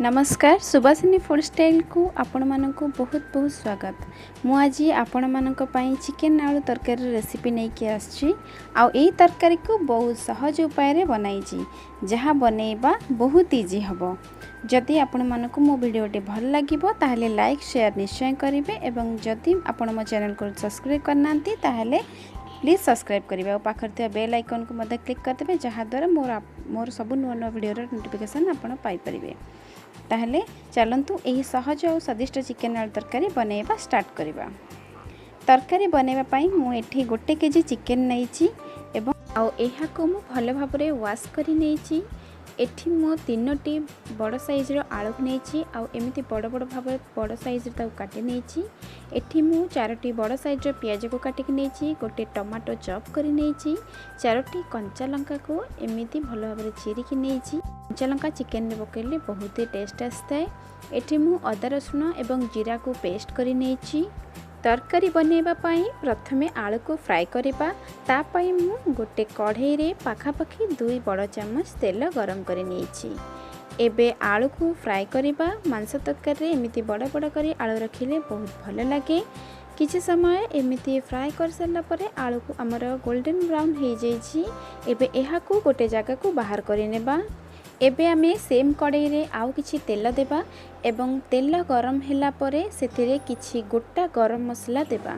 नमस्कार Subhashini food style को आपण मानक बहुत बहुत स्वागत। मु आज आपण मानक पई चिकन आलू तरकारी रेसिपी नहीं के आछि। आउ एई तरकारी को बहुत सहज उपाय रे बनाइछि, जहाँ बनेबा बहुत इजी हबो। जदि आपण मानक मो वीडियोटी भल लागिबो ताहले लाइक शेयर निश्चय करिवे एवं जदि आपण मो चैनल को सब्सक्राइब करनांती ताहले प्लीज सब्सक्राइब करिवे और पाखर थिया बेल आइकन को मध्य क्लिक कर देबे, जहाँ द्वारा मोर सब नुआ नुआ वीडियो रो नोटिफिकेशन आपण पाई परिबे। ताहले चलंतु एही सहज और स्वादिष्ट चिकन आलू तरकारी बनैबा स्टार्ट करिबा। तरकारी बनैबा पई मु एठी 1 केजी चिकन नैछि एवं आउ एहा को मु भल भाबरे वाश करि नैछि। एठी मु 3टी बड़ साइज रो आलू नैछि आउ एमिति बड़ बड़ भाबरे बड़ साइज ता काटि नैछि। एठी मु 4टी बड़ साइज रो प्याज को काटि कि नैछि, गोटे टमाटो चॉप करि नैछि, 4टी कंचा लंका को एमिति भल भाबरे चीरी कि नैछि। कंचा लंका चिकन रे पकेले बहुत ही टेस्ट आस्ताय। एठी मु अदा रसुण एवं जीरा को पेस्ट करि नैछि। तरकारी बनैबा पई प्रथमे आलू को फ्राई करिबा। ता पई मु गोटे कढ़ाई रे पाखापाखी 2 बड़ चम्मच तेल गरम करि नैछि। एबे आलू को फ्राई करिबा। मांस तरकारी रे एमिति बड़ बड़ करी आलू रखिले बहुत भल लागे। किछि समय एमिति फ्राई कर सरला परे आलू को हमर गोल्डन ब्राउन हो जाइछि। एबे एहा को गोटे जगह को बाहर करि नेबा। एबे आमे सेम कढ़ाई रे आउ किछि तेल देबा एवं तेल गरम हैला परे सेथिरे किछि गोटा गरम मसला देबा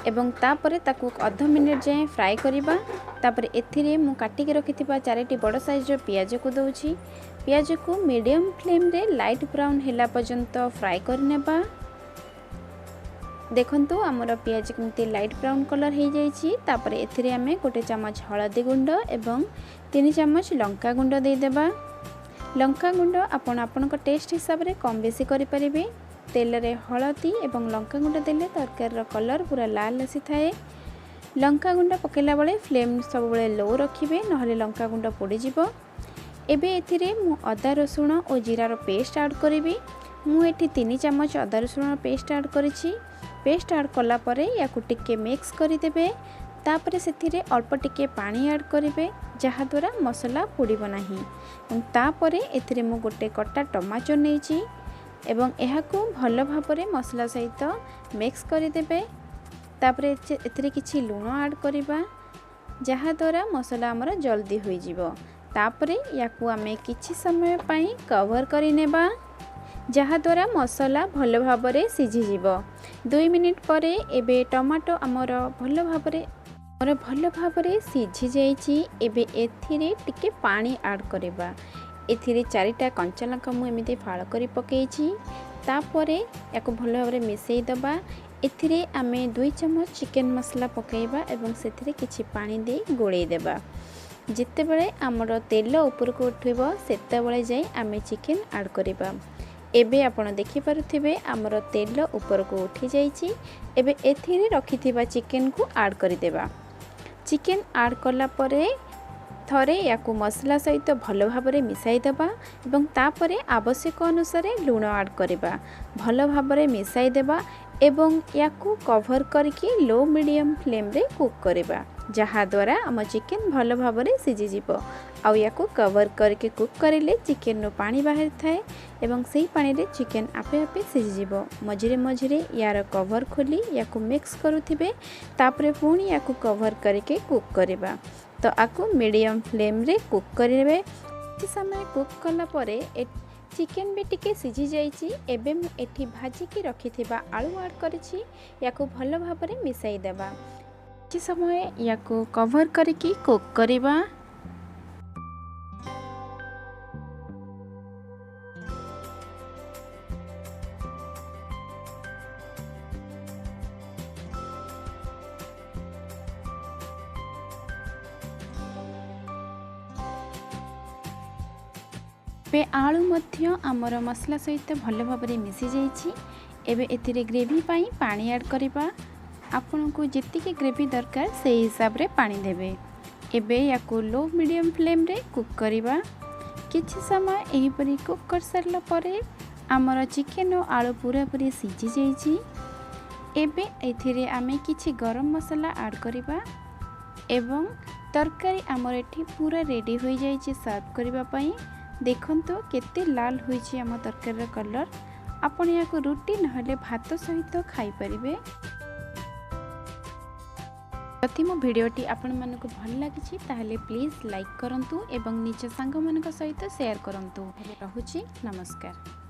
एवं तापरे ताकू आधा मिनिट जाए फ्राई करिबा। तापरे एथिरे मु काटी के रखिथिबा 4टी बड़ साइज रो प्याज को दउछि। प्याज को मीडियम फ्लेम रे लाइट ब्राउन हैला पर्यंत फ्राई करनेबा। देखंतु हमर प्याज केमती लाइट ब्राउन कलर हो जाइछि। तापरे एथिरे आमे गोटे चम्मच हळदी गुंड एवं 3 चम्मच लंका गुंड दे देबा। लंका गुंड आपण टेस्ट हिसाब रे कम बेसी करि परिबे। तेल रे हळदी एवं लंका गुंड देले तरकारी रो कलर पूरा लाल आसी थाए। लंका गुंड पकेला बेले फ्लेम सब बेले लो रखिबे, नहले लंका गुंड पोड़ी जिवो। एबे एथिरे मु अदा रसुण और जीरा रो पेस्ट ऐड करिबी। मु एठी 3 चम्मच अदा रसुण पेस्ट ऐड करिछि। पेस्ट ऐड कला परे याकु टिके मिक्स करि देबे। तापरे सेथिरे अल्प टिके पानी ऐड करिवे, जहाँ द्वारा मसला पोड़िबो नाही। तापरे एथिरे मु गोटे कटा टमाटो नैछि एवं एहाकु भल भाबरे मसला सहित मिक्स करि देबे। तापरे एथिरे किछि लूण ऐड करिबा, जहाँ द्वारा मसला हमर जल्दी होई जिवो। तापरे याकु आमे किछि समय पई कवर करि नेबा, जहाँ द्वारा मसला भल भाबरे सिझी जिवो। 2 मिनिट परे एबे टमाटो हमर भल भाबरे सिझी जाइछि। एबे एथिरे टिके पानी ऐड करिबा। एथिरे 4टा कंचा लंका मु एमिते फाळ करि पकेइछि। तापरे याको भल भाबरे मिसई दबा। एथिरे आमे 2 चम्मच चिकन मसला पकेइबा एवं सेथिरे किछि पानी दे गोळेइ देबा। जेते बेले हमर तेल ऊपर को उठिबो सेते बेले जाई आमे चिकन ऐड करिबा। एबे आपण देखि पारुथिबे हमर तेल ऊपर को उठी जाइछि। एबे एथिरे रखिथिबा चिकन को ऐड करि देबा। चिकन ऐड कला परे थरे याकु मसला सहित भल भाबरे मिसाई देबा एवं तापरे आवश्यक अनुसार लूण ऐड करिबा। भल भाबरे मिसाई देबा एवं याकु कवर करके लो मीडियम फ्लेम रे कुक करिबा, जहाँ द्वारा हम चिकन भल भाबरे सिझी जिवो। आउ याकु कवर करके कुक करिले चिकन रो पानी बाहर थाए एवं सेही पानी रे चिकन आपे आपे सिझी जिवो। मझिरे मझिरे यार कवर खोली याकु मिक्स करूथिबे। तापरे पुणी याकु कवर करके कुक करिबा। तो आकु मीडियम फ्लेम रे कुक करिवे। किछि समय कुक कला परे चिकन भी टिके सिझी जाइछि। एबे मु एठी भाजी की रखिथिबा आलू ऐड करिछि। याकु भल भाबरे मिसाई देबा। किछि समय याकु कवर करके कुक करिबा। पे आलू मध्य आमर मसला सहित भल भाबरे मिसी जाइछि। एबे एथिरे ग्रेवी पाई पानी ऐड करिबा। आपन को जेतिके ग्रेवी दरकार से हिसाब रे पानी देबे। एबे याकु लो मीडियम फ्लेम रे कुक करिबा। किछि समय एही परी कुक कर सरला परे आमर चिकन और आलू पूरा पूरी सिझी जाइछि। एबे एथिरे आमे किछि गरम मसला ऐड करिबा एवं तरकारी आमर एठी पूरा रेडी हो जाइछि सर्व करिबा पई। देखंतु केते लाल होईची आम तरकारी कलर। आपण या रुटी नहले भात सहित खाई परिबे। जदि मो भिडियोटी आपण मानक भल लगी ताहले प्लीज लाइक करंतु एवं निज सांग मानक सहित शेयर करंतु। रहुची नमस्कार।